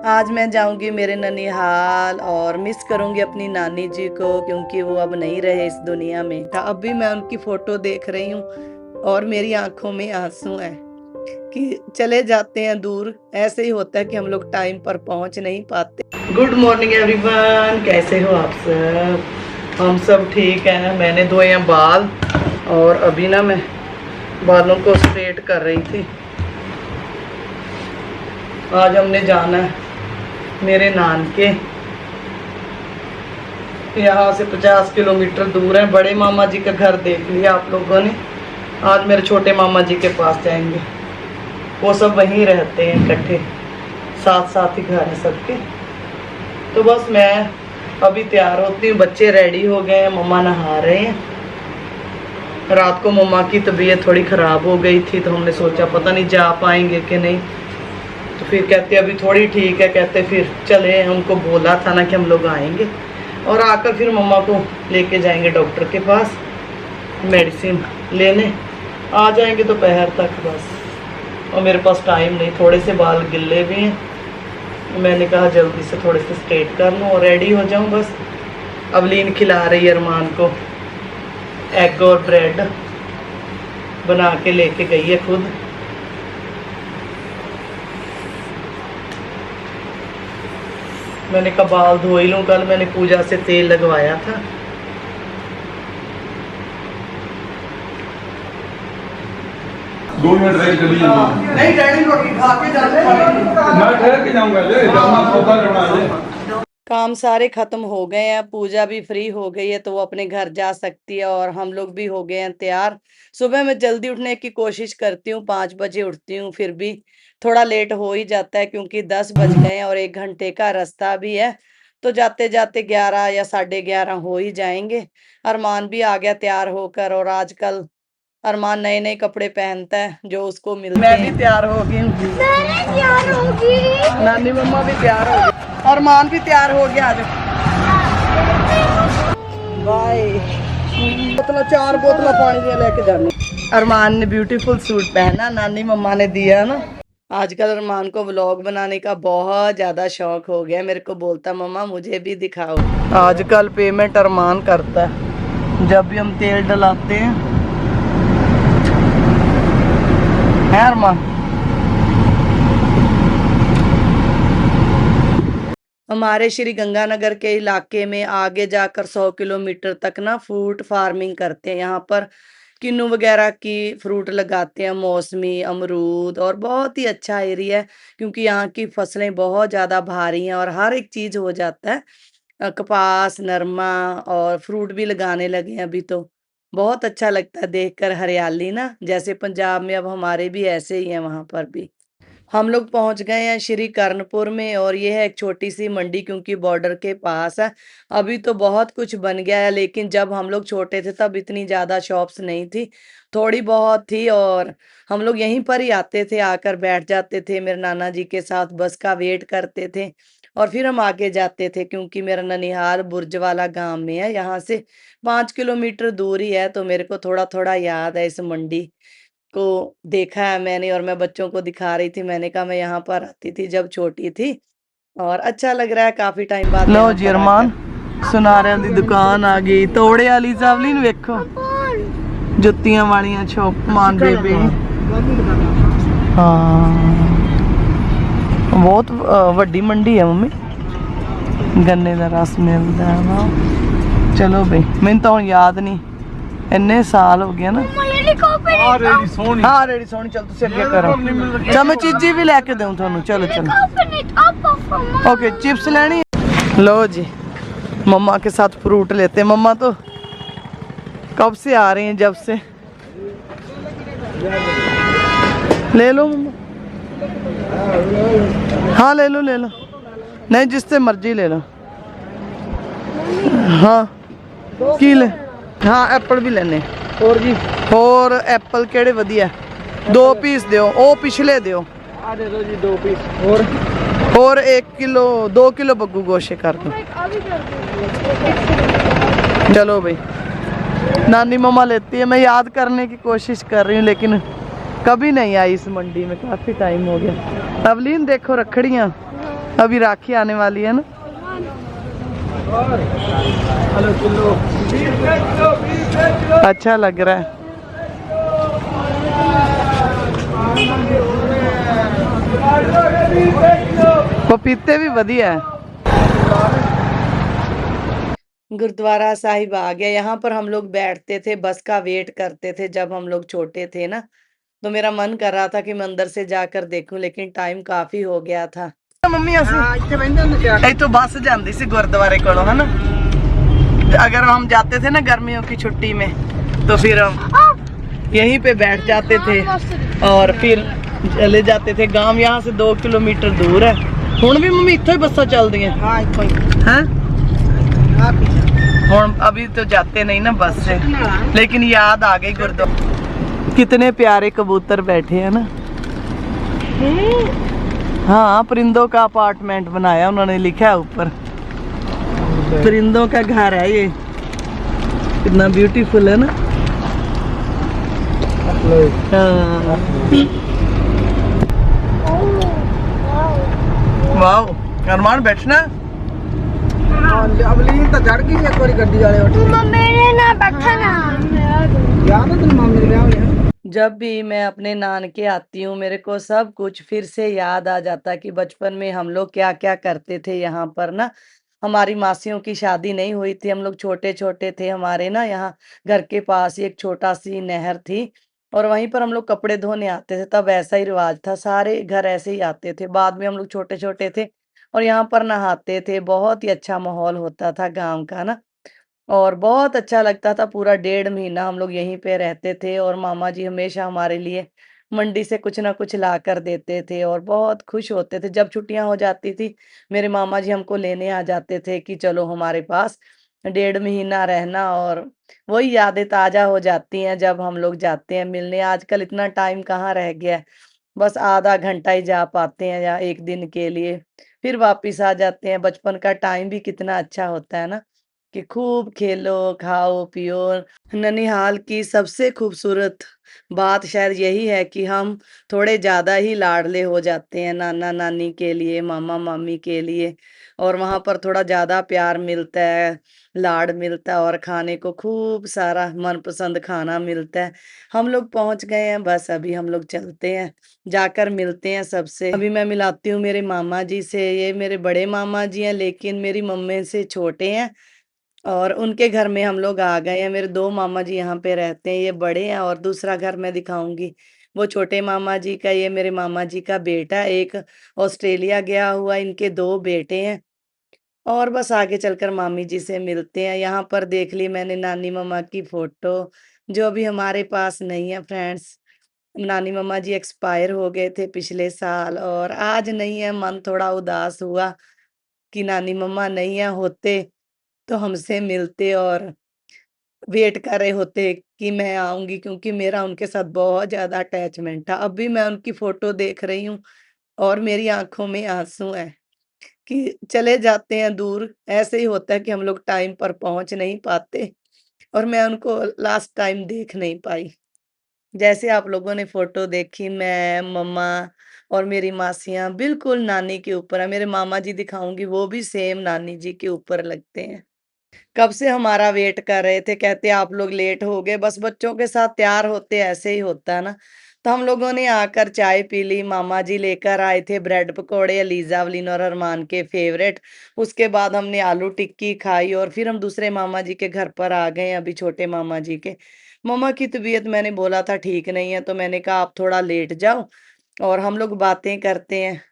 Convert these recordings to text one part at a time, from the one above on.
आज मैं जाऊंगी मेरे ननिहाल और मिस करूंगी अपनी नानी जी को, क्योंकि वो अब नहीं रहे इस दुनिया में। अब भी मैं उनकी फोटो देख रही हूँ और मेरी आंखों में आंसू हैं कि चले जाते हैं दूर। ऐसे ही होता है कि हम लोग टाइम पर पहुंच नहीं पाते। गुड मॉर्निंग एवरीवन, कैसे हो आप सब? हम सब ठीक हैं। मैंने धोए हैं बाल और अभी ना मैं बालों को स्ट्रेट कर रही थी। आज हमने जाना है मेरे नानके, यहाँ से 50 किलोमीटर दूर है। बड़े मामा जी का घर देख लिया आप लोगों ने। आज मेरे छोटे मामा जी के पास जाएंगे। वो सब वहीं रहते हैं इकट्ठे, साथ साथ ही घर है सबके। तो बस मैं अभी तैयार होती हूँ। बच्चे रेडी हो गए हैं, मम्मा नहा रहे हैं। रात को मम्मा की तबीयत थोड़ी ख़राब हो गई थी, तो हमने सोचा पता नहीं जा पाएंगे कि नहीं। तो फिर कहते अभी थोड़ी ठीक है, कहते फिर चले। उनको बोला था ना कि हम लोग आएंगे, और आकर फिर मम्मा को लेके जाएंगे डॉक्टर के पास मेडिसिन लेने। आ जाएंगे दोपहर तक बस। और मेरे पास टाइम नहीं, थोड़े से बाल गिल्ले भी हैं। मैंने कहा जल्दी से थोड़े से स्ट्रेट कर लूँ और रेडी हो जाऊँ बस। अवलीन खिला रही है अरमान को एग और ब्रेड बना के लेके गई है खुद। मैंने कहा बाल धो ही लूँ, कल मैंने पूजा से तेल लगवाया था। दो मिनट रह चली नहीं डैडी रोटी खा के जाते मैं ठहर के जाऊंगा। काम सारे खत्म हो गए हैं, पूजा भी फ्री हो गई है, तो वो अपने घर जा सकती है और हम लोग भी हो गए हैं तैयार। सुबह मैं जल्दी उठने की कोशिश करती हूँ, 5 बजे उठती हूँ, फिर भी थोड़ा लेट हो ही जाता है क्योंकि 10 बज गए हैं और 1 घंटे का रास्ता भी है। तो जाते जाते 11 या 11:30 हो ही जाएंगे। अरमान भी आ गया तैयार होकर, और आजकल अरमान नए नए कपड़े पहनता है जो उसको मिलते हैं। मैं भी तैयार हो गई हूँ, नानी मम्मा भी तैयार हो गई, अरमान भी तैयार हो गया। आज बाय। बोतल 4 बोतल पानी दिया लेके जानी। अरमान ने ब्यूटीफुल सूट पहना, नानी मम्मा ने दिया ना। आजकल अरमान को व्लॉग बनाने का बहुत ज्यादा शौक हो गया। मेरे को बोलता मम्मा मुझे भी दिखाओ। आजकल पेमेंट अरमान करता है जब भी हम तेल डलाते हैं। है अरमान? हमारे श्री गंगानगर के इलाके में आगे जाकर 100 किलोमीटर तक ना फ्रूट फार्मिंग करते हैं। यहाँ पर किन्नू वगैरह की फ्रूट लगाते हैं, मौसमी, अमरूद, और बहुत ही अच्छा एरिया है क्योंकि यहाँ की फसलें बहुत ज़्यादा भारी हैं और हर एक चीज़ हो जाता है। कपास, नरमा और फ्रूट भी लगाने लगे हैं अभी। तो बहुत अच्छा लगता है देखकर हरियाली ना, जैसे पंजाब में अब हमारे भी ऐसे ही है वहाँ पर भी। हम लोग पहुंच गए हैं श्री कर्णपुर में, और ये है एक छोटी सी मंडी क्योंकि बॉर्डर के पास है। अभी तो बहुत कुछ बन गया है, लेकिन जब हम लोग छोटे थे तब इतनी ज़्यादा शॉप्स नहीं थी, थोड़ी बहुत थी। और हम लोग यहीं पर ही आते थे, आकर बैठ जाते थे मेरे नाना जी के साथ, बस का वेट करते थे और फिर हम आगे जाते थे। क्योंकि मेरा ननिहाल बुर्ज वाला गांव में है, यहाँ से 5 किलोमीटर दूर ही है। तो मेरे को थोड़ा थोड़ा याद है इस मंडी को, देखा है मैंने और मैं बच्चों को दिखा रही थी। मैंने कहा मैं यहाँ पर आती थी जब छोटी थी, और अच्छा लग रहा है काफी टाइम बाद। लो जी अरमान, सुनारियां दी दुकान आ गई। तोड़े वाली सावलीन वेखो, जुत्तियां वालियां शॉपमान बेबे। हाँ बहुत वड्डी मंडी है मम्मी, गन्ने का रस मिलता है ना। चलो भाई, मैंने तो याद नहीं, इन्ने साल हो गए ना। हाँ रेडी सोनी, चल तुम अगे करो। चल मैं चीजी भी लेके दूं थानू। चलो चलो ओके, चिप्स लेनी है। लो जी, मम्मा के साथ फ्रूट लेते हैं। मम्मा तो कब से आ रही हैं, जब से। ले लो मम्मा। हाँ ले लो ले लो, नहीं जिससे मर्जी ले लो। हाँ की ले, हाँ एप्पल भी लेने। और जी और एप्पल केड़े वधिया? 2 पीस दियो, ओ पिछले दियो। दे दो जी 2 पीस। और 1 किलो 2 किलो बग्गू गोशे कर दो। चलो भाई, नानी मम्मा लेती है। मैं याद करने की कोशिश कर रही हूँ लेकिन कभी नहीं आई इस मंडी में, काफ़ी टाइम हो गया। अवलीन देखो रखड़ियाँ अभी राखी आने वाली है ना। अच्छा लग रहा है। पपीते भी बढ़िया है। गुरुद्वारा साहिब आ गया। यहाँ पर हम लोग बैठते थे, बस का वेट करते थे जब हम लोग छोटे थे ना। तो मेरा मन कर रहा था कि मैं अंदर से जाकर देखूं, लेकिन टाइम काफी हो गया था। मम्मी ऐसे तो बस जाती सी गुरुद्वारे को है ना। अगर हम जाते थे ना गर्मियों की छुट्टी में तो फिर हम यहीं पे बैठ जाते थे और फिर चले जाते थे गांव। यहाँ से 2 किलोमीटर दूर है। हुण भी मम्मी इत्थों ही बसा चल दी हैं। हुण अभी तो जाते नहीं ना बस से, लेकिन याद आ गई गुरुद्वारा। कितने प्यारे कबूतर बैठे हैं ना। हाँ, परिंदों का अपार्टमेंट बनाया उन्होंने, लिखा है ऊपर परिंदों का घर है ये। कितना ब्यूटीफुल है ना। हाँ। वाओ, अरमान बैठना। अवलीन तो चढ़ गई एक बारी गड्डी वाले मेरे ना बैठना याद है तुम मम्मी ने। जब भी मैं अपने नानके आती हूँ मेरे को सब कुछ फिर से याद आ जाता है कि बचपन में हम लोग क्या क्या करते थे। यहाँ पर ना हमारी मासियों की शादी नहीं हुई थी, हम लोग छोटे छोटे थे। हमारे ना यहाँ घर के पास ही एक छोटा सी नहर थी और वहीं पर हम लोग कपड़े धोने आते थे। तब ऐसा ही रिवाज था, सारे घर ऐसे ही आते थे। बाद में हम लोग छोटे छोटे थे और यहाँ पर नहाते थे। बहुत ही अच्छा माहौल होता था गाँव का ना, और बहुत अच्छा लगता था। पूरा 1.5 महीना हम लोग यहीं पे रहते थे और मामा जी हमेशा हमारे लिए मंडी से कुछ ना कुछ ला कर देते थे और बहुत खुश होते थे। जब छुट्टियां हो जाती थी मेरे मामा जी हमको लेने आ जाते थे कि चलो हमारे पास 1.5 महीना रहना, और वही यादें ताजा हो जाती हैं जब हम लोग जाते हैं मिलने। आजकल इतना टाइम कहाँ रह गया है, बस आधा घंटा ही जा पाते हैं या एक दिन के लिए, फिर वापिस आ जाते हैं। बचपन का टाइम भी कितना अच्छा होता है ना, कि खूब खेलो खाओ पियो। ननिहाल की सबसे खूबसूरत बात शायद यही है कि हम थोड़े ज़्यादा ही लाडले हो जाते हैं नाना नानी के लिए, मामा मामी के लिए, और वहाँ पर थोड़ा ज़्यादा प्यार मिलता है, लाड मिलता है और खाने को खूब सारा मनपसंद खाना मिलता है। हम लोग पहुँच गए हैं, बस अभी हम लोग चलते हैं, जाकर मिलते हैं सबसे। अभी मैं मिलाती हूँ मेरे मामा जी से। ये मेरे बड़े मामा जी हैं लेकिन मेरी मम्मी से छोटे हैं और उनके घर में हम लोग आ गए हैं। मेरे 2 मामा जी यहाँ पे रहते हैं, ये बड़े हैं, और दूसरा घर मैं दिखाऊँगी, वो छोटे मामा जी का। ये मेरे मामा जी का बेटा, एक ऑस्ट्रेलिया गया हुआ, इनके 2 बेटे हैं। और बस आगे चलकर मामी जी से मिलते हैं। यहाँ पर देख ली मैंने नानी मम्मा की फ़ोटो, जो अभी हमारे पास नहीं है फ्रेंड्स। नानी मम्मा जी एक्सपायर हो गए थे पिछले साल और आज नहीं है। मन थोड़ा उदास हुआ कि नानी मम्मा नहीं है, होते तो हमसे मिलते और वेट कर रहे होते कि मैं आऊँगी, क्योंकि मेरा उनके साथ बहुत ज़्यादा अटैचमेंट था। अब भी मैं उनकी फ़ोटो देख रही हूँ और मेरी आँखों में आँसू हैं कि चले जाते हैं दूर। ऐसे ही होता है कि हम लोग टाइम पर पहुँच नहीं पाते और मैं उनको लास्ट टाइम देख नहीं पाई। जैसे आप लोगों ने फ़ोटो देखी, मैं, मम्मा और मेरी मासियाँ बिल्कुल नानी के ऊपर हैं। मेरे मामा जी दिखाऊँगी, वो भी सेम नानी जी के ऊपर लगते हैं। कब से हमारा वेट कर रहे थे, कहते आप लोग लेट हो गए। बस बच्चों के साथ तैयार होते ऐसे ही होता है ना। तो हम लोगों ने आकर चाय पी ली, मामा जी लेकर आए थे ब्रेड पकौड़े, लीज़ा, अवलीन और अरमान के फेवरेट। उसके बाद हमने आलू टिक्की खाई और फिर हम दूसरे मामा जी के घर पर आ गए, अभी छोटे मामा जी के। मम्मा की तबीयत मैंने बोला था ठीक नहीं है, तो मैंने कहा आप थोड़ा लेट जाओ और हम लोग बातें करते हैं।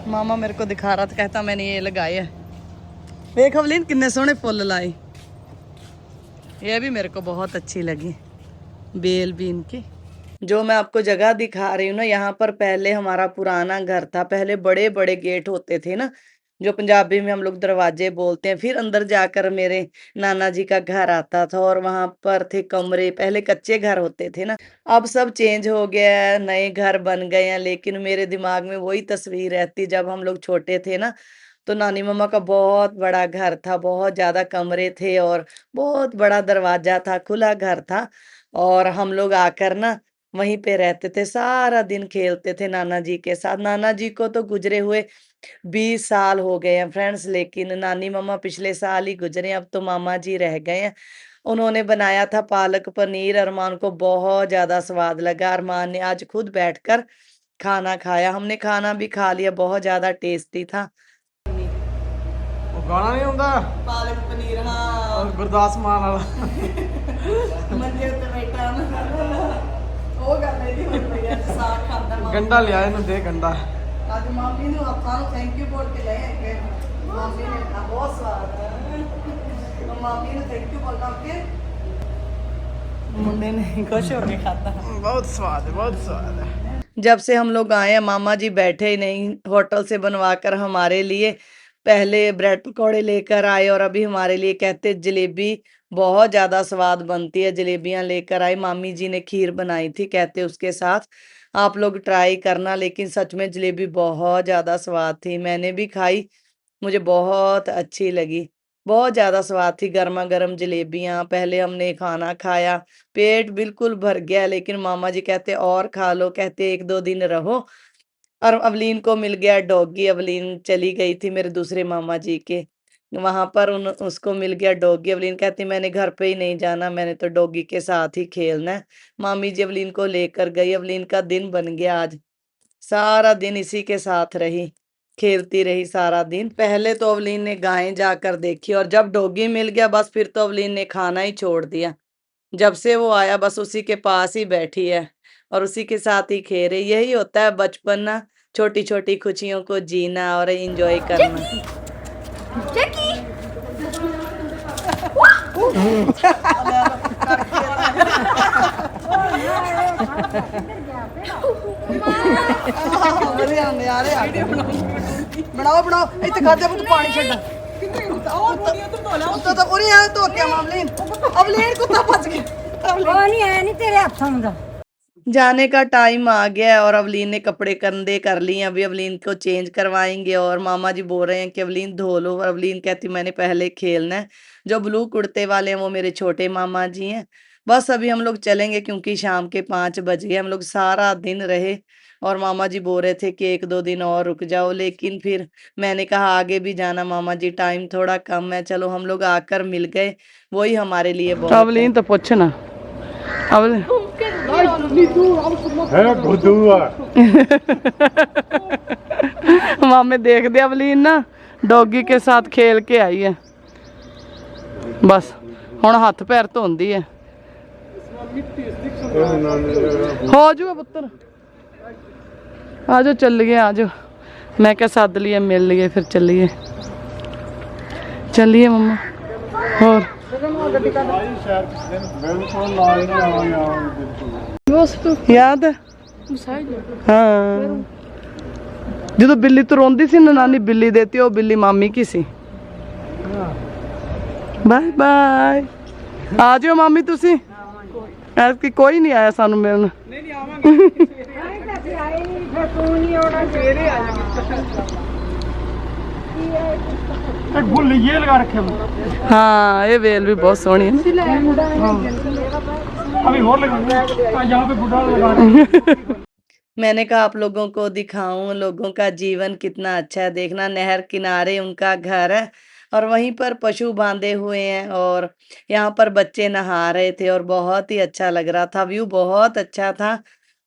मामा मेरे को दिखा रहा था, कहता मैंने ये लगाए है, देख अवलीन कितने सोहने फुल लाए। ये भी मेरे को बहुत अच्छी लगी, बेल भी इनकी। जो मैं आपको जगह दिखा रही हूँ ना, यहाँ पर पहले हमारा पुराना घर था। पहले बड़े बड़े गेट होते थे ना, जो पंजाबी में हम लोग दरवाजे बोलते हैं। फिर अंदर जाकर मेरे नाना जी का घर आता था और वहां पर थे कमरे। पहले कच्चे घर होते थे ना, अब सब चेंज हो गया है, नए घर बन गए हैं। लेकिन मेरे दिमाग में वही तस्वीर रहती, जब हम लोग छोटे थे ना, तो नानी मम्मा का बहुत बड़ा घर था, बहुत ज्यादा कमरे थे और बहुत बड़ा दरवाजा था, खुला घर था। और हम लोग आकर ना वहीं पे रहते थे, सारा दिन खेलते थे नाना जी के साथ। नाना जी को तो गुजरे हुए 20 साल हो गए हैं फ्रेंड्स, लेकिन नानी मम्मा पिछले साल ही गुजरे, अब तो मामा जी रह गए हैं। उन्होंने बनाया था पालक पनीर, अरमान को बहुत ज़्यादा स्वाद लगा। अरमान ने आज खुद बैठकर खाना खाया, हमने खाना भी खा लिया, बहुत ज़्यादा टेस्टी था। ਉਹ ਗਾਣਾ ਨਹੀਂ ਹੁੰਦਾ पालक पनीर, हाँ। ਗੁਰਦਾਸ ਮਾਨ ਵਾਲਾ ਮੰਜੇ ਉੱਤੇ ਬੈਠਾ ਨਾ, ਉਹ ਗੱਲ ਇਹਦੀ ਹੋਈ ਪਈ ਆ, ਸਾਗ ਖਾਂਦਾ ਮਾਮੀ। ਗੰਡਾ ਲਿਆ ਇਹਨੂੰ ਦੇ ਗੰਡਾ ਅੱਜ ਮਾਮੀ ਨੂੰ ਆਪਾਂ ਨੂੰ ਥੈਂਕ ਯੂ ਬੋਲ ਕੇ ਲੈ ਆਏ। ਮਾਮੀ ਨੇ ਕਿਹਾ ਬਹੁਤ ਸਵਾਦ ਹੈ, ਮਾਮੀ ਨੂੰ ਥੈਂਕ ਯੂ ਬੋਲਣਾ ਕੇ मुंडे ने खुश होके खाता। ਬਹੁਤ ਸਵਾਦ ਹੈ ਬਹੁਤ ਸਵਾਦ ਹੈ जब से हम लोग आए हैं मामा जी बैठे ही नहीं, होटल से बनवाकर हमारे लिए पहले ब्रेड पकौड़े लेकर आए और अभी हमारे लिए कहते जलेबी बहुत ज्यादा स्वाद बनती है, जलेबियां लेकर आए। मामी जी ने खीर बनाई थी, कहते उसके साथ आप लोग ट्राई करना, लेकिन सच में जलेबी बहुत ज्यादा स्वाद थी, मैंने भी खाई, मुझे बहुत अच्छी लगी, बहुत ज्यादा स्वाद थी। गर्मा गर्म जलेबियां, पहले हमने खाना खाया, पेट बिल्कुल भर गया, लेकिन मामा जी कहते और खा लो, कहते 1-2 दिन रहो। और अवलीन को मिल गया डॉगी, अवलीन चली गई थी मेरे दूसरे मामा जी के वहां पर, उन उसको मिल गया डॉगी। अवलीन कहती मैंने घर पे ही नहीं जाना, मैंने तो डॉगी के साथ ही खेलना है। मामी जी अवलीन को लेकर गई, अवलीन का दिन बन गया आज, सारा दिन इसी के साथ रही, खेलती रही सारा दिन। पहले तो अवलीन ने गायें जाकर देखी, और जब डॉगी मिल गया बस फिर तो अवलीन ने खाना ही छोड़ दिया। जब से वो आया बस उसी के पास ही बैठी है और उसी के साथ ही खेल रही। यही होता है बचपन ना, छोटी छोटी खुशियों को जीना और एंजॉय करना। ਬਣਾਓ ਬਣਾਓ ਇੱਥੇ ਖਾਦੇ ਪੁੱਤ ਪਾਣੀ ਛੱਡ ਉੱਤੋਂ ਤਾਂ ਉਰੇ ਆ ਧੋ ਕੇ ਅਵਲੀਨ ਅਵਲੀਨ ਕੁੱਤਾ ਭੱਜ ਗਿਆ ਉਹ ਨਹੀਂ ਆਇਆ ਨਹੀਂ ਤੇਰੇ ਹੱਥੋਂ ਦਾ जाने का टाइम आ गया है और अवलीन ने कपड़े कंधे कर लिए, अभी अवलीन को चेंज करवाएंगे। और मामा जी बोल रहे हैं कि अवलीन धो लो, और अवलीन कहती मैंने पहले खेलना है। जो ब्लू कुर्ते वाले हैं वो मेरे छोटे मामा जी हैं। बस अभी हम लोग चलेंगे क्योंकि शाम के 5 बज गए, हम लोग सारा दिन रहे और मामा जी बोल रहे थे कि 1-2 दिन और रुक जाओ, लेकिन फिर मैंने कहा आगे भी जाना मामा जी, टाइम थोड़ा कम है। चलो हम लोग आकर मिल गए, वही हमारे लिए बहुत है। ਅਵਲੀਨ ਤਾਂ ਪੁੱਛਣਾ ਅਵਲੀਨ है बुद्धूआ ਮਾਮੇ ਦੇਖਦੇ ਅਵਲੀਨ ਨਾ ਡੌਗੀ ਕੇ ਸਾਥ ਖੇਲ ਕੇ ਆਈ ਹੈ, ਬਸ ਹੁਣ ਹੱਥ ਪੈਰ ਧੋਂਦੀ ਹੈ। ਹੋ ਜਾਊਗਾ ਪੁੱਤਰ, ਆ ਜਾਓ ਚੱਲੀਏ ਆ ਜਾਓ। ਮੈਂ ਕਿਹਾ ਸੱਦ ਲਈਏ ਮਿਲ ਲਈਏ ਫਿਰ ਚੱਲੀਏ ਚੱਲੀਏ ਮੰਮਾ। ਹੋਰ याद है हाँ, ਜਦੋਂ ਬਿੱਲੀ ਤੋਂ ਰੋਂਦੀ ਸੀ ਨਾ ਨਾਨੀ ਬਿੱਲੀ ਦੇਤੀ, ਉਹ ਬਿੱਲੀ ਮਾਮੀ ਕੀ ਸੀ। ਬਾਏ ਬਾਏ, ਆ ਜਾਓ ਮਾਮੀ ਤੁਸੀਂ। ਐਤਕੀ ਕੋਈ ਨਹੀਂ ਆਇਆ ਸਾਨੂੰ ਮਿਲਣ। ਨਹੀਂ ਆਵਾਂਗੇ ਅਸੀਂ ਆਏ ਨਹੀਂ, ਫਿਰ ਤੂੰ ਨਹੀਂ ਆਉਣਾ, ਫੇਰੇ ਆ ਜਾਵਾਂਗੇ। एक फुल ये लगा रखे हैं। हाँ ये वेल भी बहुत सोहनी है। अभी और लगाएंगे यहाँ पे बुढ़ा लगा। मैंने कहा आप लोगों को दिखाऊं लोगों का जीवन कितना अच्छा है। देखना नहर किनारे उनका घर है और वहीं पर पशु बांधे हुए हैं और यहाँ पर बच्चे नहा रहे थे और बहुत ही अच्छा लग रहा था, व्यू बहुत अच्छा था।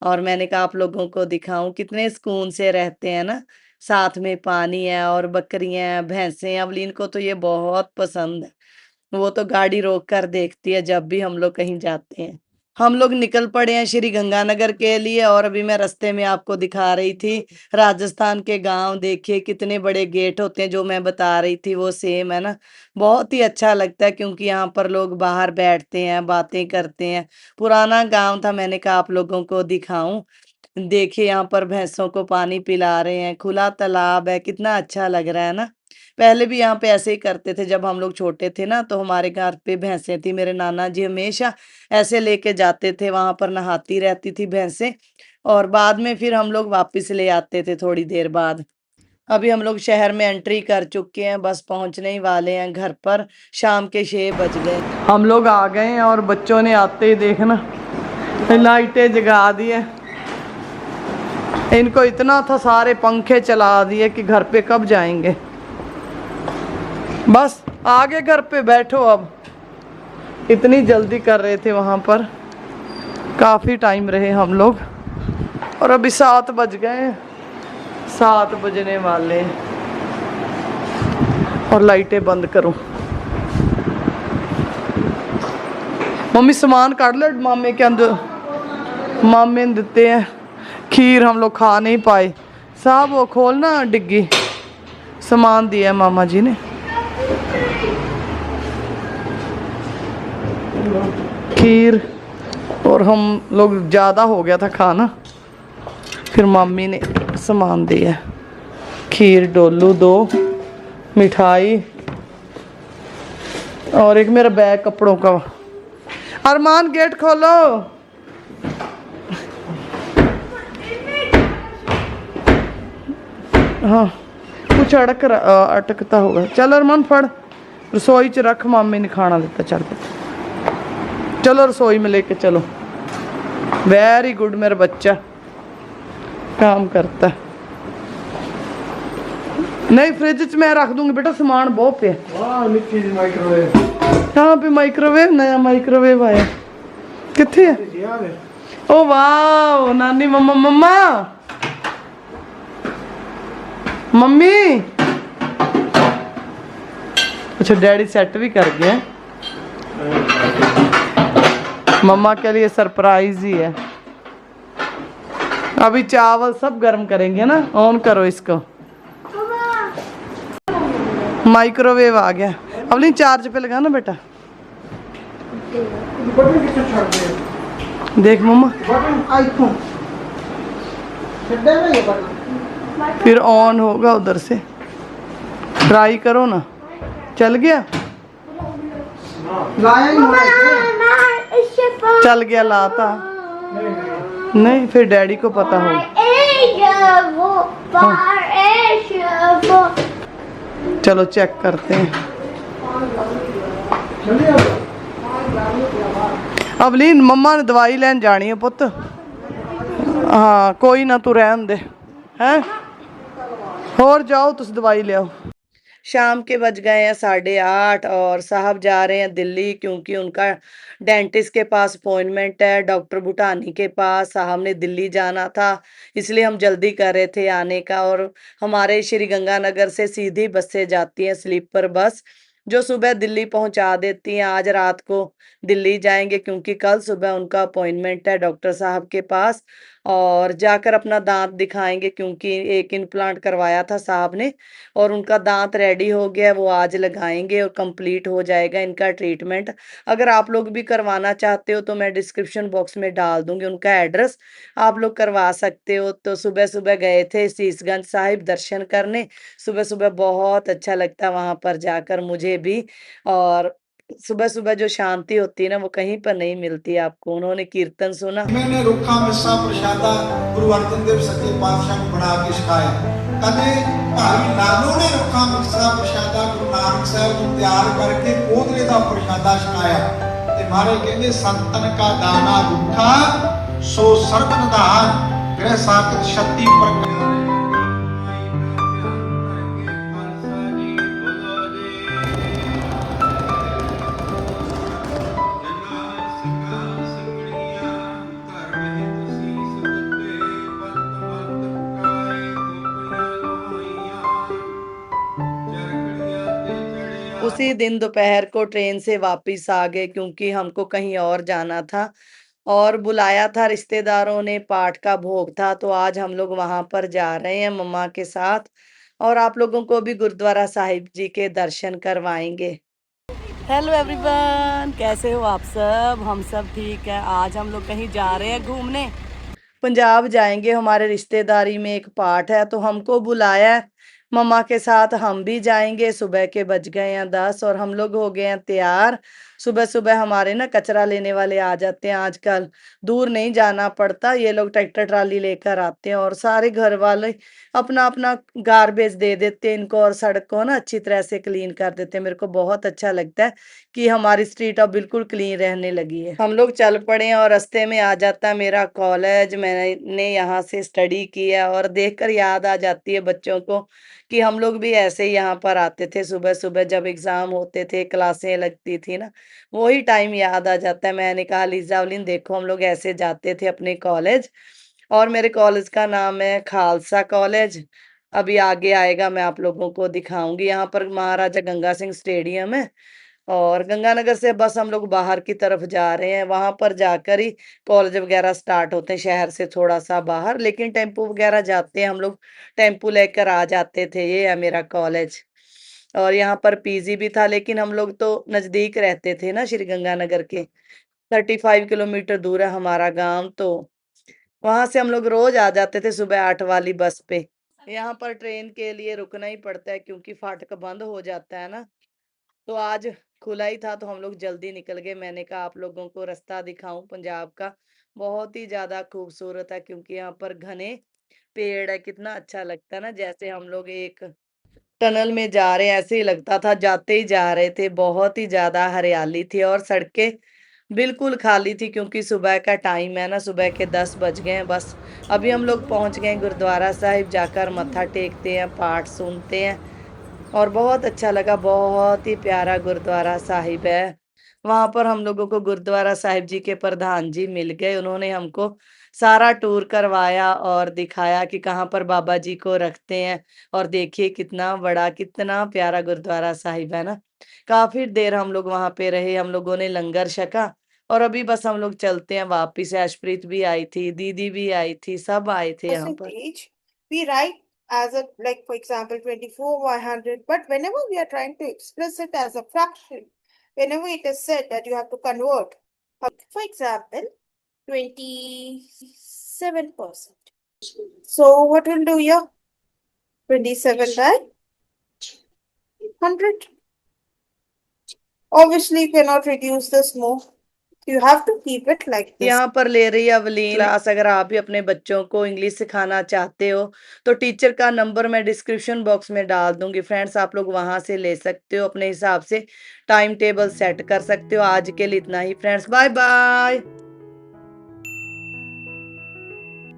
और मैंने कहा आप लोगों को दिखाऊं, कितने सुकून से रहते हैं ना, साथ में पानी है और बकरियां हैं, भैंसें हैं। अवलीन को तो ये बहुत पसंद है, वो तो गाड़ी रोक कर देखती है जब भी हम लोग कहीं जाते हैं। हम लोग निकल पड़े हैं श्री गंगानगर के लिए और अभी मैं रास्ते में आपको दिखा रही थी राजस्थान के गांव। देखिए कितने बड़े गेट होते हैं, जो मैं बता रही थी वो सेम है ना। बहुत ही अच्छा लगता है क्योंकि यहाँ पर लोग बाहर बैठते हैं, बातें करते हैं। पुराना गांव था, मैंने कहा आप लोगों को दिखाऊं। देखिए यहाँ पर भैंसों को पानी पिला रहे हैं, खुला तालाब है, कितना अच्छा लग रहा है ना। पहले भी यहाँ पे ऐसे ही करते थे, जब हम लोग छोटे थे ना तो हमारे घर पे भैंसें थी, मेरे नाना जी हमेशा ऐसे लेके जाते थे, वहां पर नहाती रहती थी भैंसें और बाद में फिर हम लोग वापस ले आते थे थोड़ी देर बाद। अभी हम लोग शहर में एंट्री कर चुके हैं, बस पहुंचने ही वाले हैं घर पर। शाम के 6 बज गए, हम लोग आ गए हैं और बच्चों ने आते ही देखना लाइटें जगा दी है। इनको इतना था, सारे पंखे चला दिए कि घर पे कब जाएंगे। बस आगे घर पे बैठो अब। इतनी जल्दी कर रहे थे वहाँ पर, काफ़ी टाइम रहे हम लोग। और अभी 7 बज गए, 7 बजने वाले। और लाइटें बंद करो। मम्मी सामान काट लो मामे के अंदर, मामे ने देते हैं। खीर हम लोग खा नहीं पाए। साहब वो खोलना डिग्गी, सामान दिया है मामा जी ने। खीर, और हम लोग ज़्यादा हो गया था खाना, फिर मम्मी ने सामान दिया। खीर डोलू 2, मिठाई, और एक मेरा बैग कपड़ों का। अरमान गेट खोलो। हाँ कुछ अटकता होगा। चल अरमान फड़, रसोई च रख, मामी ने खाना दिता। चल चलो रसोई में लेके चलो। वेरी गुड, मेरा बच्चा काम करता है। नहीं फ्रिज च मैं रख दूंगी बेटा, सामान बहुत पे। माइक्रोवेव कहाँ पे माइक्रोवेव? नया माइक्रोवेव आया, कितने है? ओ वाह, नानी मम्मा मम्मा मम्मी। अच्छा डैडी सेट भी कर गए। मम्मा के लिए सरप्राइज ही है। अभी चावल सब गर्म करेंगे ना। ऑन करो इसको। माइक्रोवेव आ गया। अब नहीं चार्ज पे लगा ना बेटा। देख मम्मा, फिर ऑन होगा उधर से। ट्राई करो ना। चल गया, चल गया लाता नहीं, फिर डैडी को पता हो। चलो चेक करते हैं। अवलीन मम्मा ने दवाई लैन जानी है पुत। हाँ कोई ना, तू रहन दे हैं, होर जाओ तुस दवाई ले आओ। शाम के बज गए हैं 8:30 और साहब जा रहे हैं दिल्ली, क्योंकि उनका डेंटिस्ट के पास अपॉइंटमेंट है, डॉक्टर भूटानी के पास। साहब ने दिल्ली जाना था, इसलिए हम जल्दी कर रहे थे आने का। और हमारे श्री गंगानगर से सीधी बसें जाती हैं, स्लीपर बस, जो सुबह दिल्ली पहुंचा देती हैं। आज रात को दिल्ली जाएंगे, क्योंकि कल सुबह उनका अपॉइंटमेंट है डॉक्टर साहब के पास। और जाकर अपना दांत दिखाएंगे, क्योंकि एक इम्प्लांट करवाया था साहब ने, और उनका दांत रेडी हो गया, वो आज लगाएंगे और कंप्लीट हो जाएगा इनका ट्रीटमेंट। अगर आप लोग भी करवाना चाहते हो तो मैं डिस्क्रिप्शन बॉक्स में डाल दूंगी उनका एड्रेस, आप लोग करवा सकते हो। तो सुबह सुबह गए थे शीशगंज साहिब दर्शन करने। सुबह सुबह बहुत अच्छा लगता है वहां पर जाकर मुझे भी। और सुबह सुबह जो शांति होती है ना, वो कहीं पर नहीं मिलती आपको। उन्होंने कीर्तन सुना। मैंने रुखा मिस्सा प्रशादा गुरु अर्जन देव सच्चे पातशाह ने बना के सिखाया। कदे भावी लालू ने रुखा मिस्सा प्रशादा गुरु नानक साहब को तैयार करके कोदरे का प्रशादा सिखाया। ते मारे कहते संतन का दाना रुखा सो सर्व निधान, ग्रह सात शक्ति प्रकट। उसी दिन दोपहर को ट्रेन से वापस आ गए, क्योंकि हमको कहीं और जाना था और बुलाया था रिश्तेदारों ने, पाठ का भोग था। तो आज हम लोग वहां पर जा रहे हैं मम्मा के साथ, और आप लोगों को भी गुरुद्वारा साहिब जी के दर्शन करवाएंगे। हेलो एवरीवन, कैसे हो आप सब? हम सब ठीक है। आज हम लोग कहीं जा रहे हैं घूमने, पंजाब जाएंगे। हमारे रिश्तेदारी में एक पाठ है, तो हमको बुलाया है। मम्मा के साथ हम भी जाएंगे। सुबह के बज गए हैं 10 और हम लोग हो गए हैं तैयार। सुबह-सुबह हमारे ना कचरा लेने वाले आ जाते हैं आजकल, दूर नहीं जाना पड़ता, ये लोग ट्रैक्टर ट्राली लेकर आते हैं और सारे घर वाले अपना-अपना गार्बेज दे देते हैं इनको और सड़क को ना अच्छी तरह से क्लीन कर देते हैं। मेरे को बहुत अच्छा लगता है कि हमारी स्ट्रीट अब बिल्कुल क्लीन रहने लगी है। हम लोग चल पड़े हैं और रास्ते में आ जाता है मेरा कॉलेज, मैंने यहाँ से स्टडी की है और देखकर याद आ जाती है बच्चों को कि हम लोग भी ऐसे ही यहाँ पर आते थे सुबह-सुबह जब एग्ज़ाम होते थे, क्लासें लगती थी ना, वही टाइम याद आ जाता है। मैंने कहा लिज़ावलीन देखो हम लोग ऐसे जाते थे अपने कॉलेज और मेरे कॉलेज का नाम है खालसा कॉलेज। अभी आगे आएगा मैं आप लोगों को दिखाऊँगी। यहाँ पर महाराजा गंगा सिंह स्टेडियम है और गंगानगर से बस हम लोग बाहर की तरफ जा रहे हैं। वहाँ पर जाकर ही कॉलेज वगैरह स्टार्ट होते हैं शहर से थोड़ा-सा बाहर, लेकिन टेम्पो वगैरह जाते हैं हम लोग, टेम्पो लेकर आ जाते थे। ये है मेरा कॉलेज और यहाँ पर पीजी भी था लेकिन हम लोग तो नज़दीक रहते थे ना श्री गंगानगर के। 35 किलोमीटर दूर है हमारा गाँव तो वहाँ से हम लोग रोज़ आ जाते थे सुबह 8 वाली बस पे। यहाँ पर ट्रेन के लिए रुकना ही पड़ता है क्योंकि फाटक बंद हो जाता है ना। तो आज खुला ही था तो हम लोग जल्दी निकल गए। मैंने कहा आप लोगों को रास्ता दिखाऊं पंजाब का। बहुत ही ज्यादा खूबसूरत है क्योंकि यहाँ पर घने पेड़ है। कितना अच्छा लगता है ना, जैसे हम लोग एक टनल में जा रहे हैं ऐसे ही लगता था, जाते ही जा रहे थे। बहुत ही ज्यादा हरियाली थी और सड़कें बिल्कुल खाली थी क्योंकि सुबह का टाइम है ना, सुबह के 10 बज गए हैं बस। अभी हम लोग पहुंच गए हैं गुरुद्वारा साहिब, जाकर मत्था टेकते हैं, पाठ सुनते हैं और बहुत अच्छा लगा। बहुत ही प्यारा गुरुद्वारा साहिब है। वहाँ पर हम लोगों को गुरुद्वारा साहिब जी के प्रधान जी मिल गए। उन्होंने हमको सारा टूर करवाया और दिखाया कि कहाँ पर बाबा जी को रखते हैं और देखिए कितना बड़ा, कितना प्यारा गुरुद्वारा साहिब है ना। काफ़ी देर हम लोग वहाँ पे रहे, हम लोगों ने लंगर छका और अभी बस हम लोग चलते हैं वापिस। ऐशप्रीत भी आई थी, दीदी भी आई थी, सब आए थे यहाँ पर। percentage, we write as a, like for example 24 by 100, but whenever we are trying to express it as a fraction, whenever it is said that you have to convert, for example 27%. So what will do here? 27 by 100. Obviously you cannot reduce this more. You have to keep it like this. यहाँ पर ले रही है अवलीन class. अगर आप भी अपने बच्चों को इंग्लिश सिखाना चाहते हो तो टीचर का नंबर मैं डिस्क्रिप्शन बॉक्स में डाल दूंगी फ्रेंड्स, आप लोग वहां से ले सकते हो, अपने हिसाब से टाइम टेबल सेट कर सकते हो। आज के लिए इतना ही फ्रेंड्स, बाय बाय।